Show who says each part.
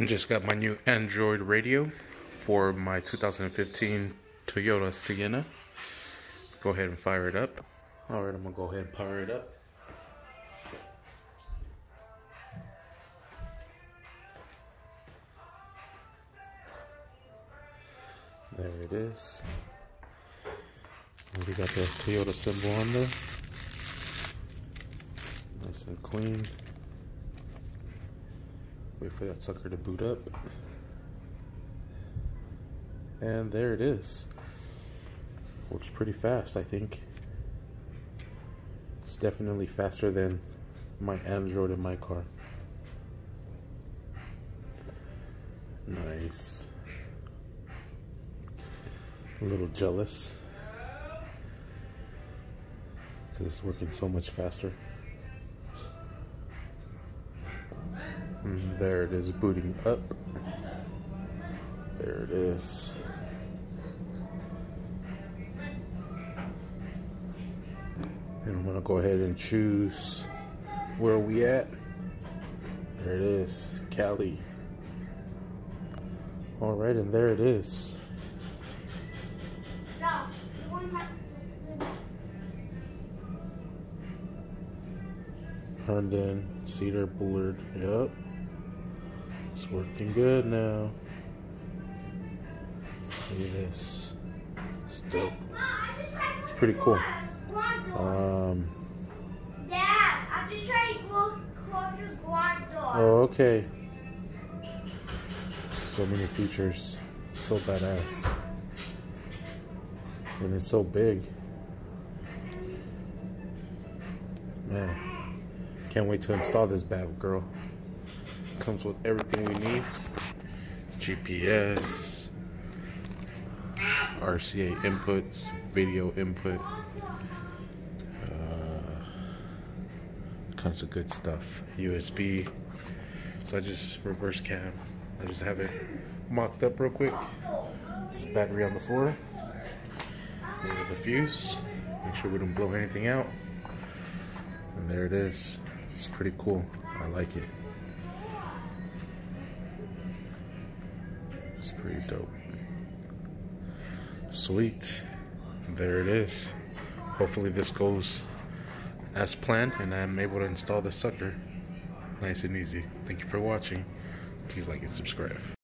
Speaker 1: Just got my new Android radio for my 2015 Toyota Sienna. Go ahead and fire it up. Alright, I'm gonna go ahead and power it up. There it is. We got the Toyota symbol on there. Nice and clean. Wait for that sucker to boot up. And there it is. Works pretty fast, I think. It's definitely faster than my Android in my car. Nice. A little jealous because it's working so much faster. And there it is, booting up. There it is. And I'm gonna go ahead and choose where we at. There it is, Cali. Alright, and there it is. Herndon, Cedar, Bullard. Yep. It's working good now. Look at this. It's dope. It's pretty cool.
Speaker 2: Dad, I just tried to close your garage door.
Speaker 1: Oh, okay. So many features. So badass. And it's so big. Man. Can't wait to install this bad girl. Comes with everything we need. GPS, RCA inputs, video input, tons of good stuff. USB. So I just reverse cam. I just have it mocked up real quick. This battery on the floor. We have the fuse. Make sure we don't blow anything out. And there it is. It's pretty cool. I like it. It's pretty dope. Sweet. There it is. Hopefully this goes as planned and I'm able to install this sucker nice and easy. Thank you for watching. Please like and subscribe.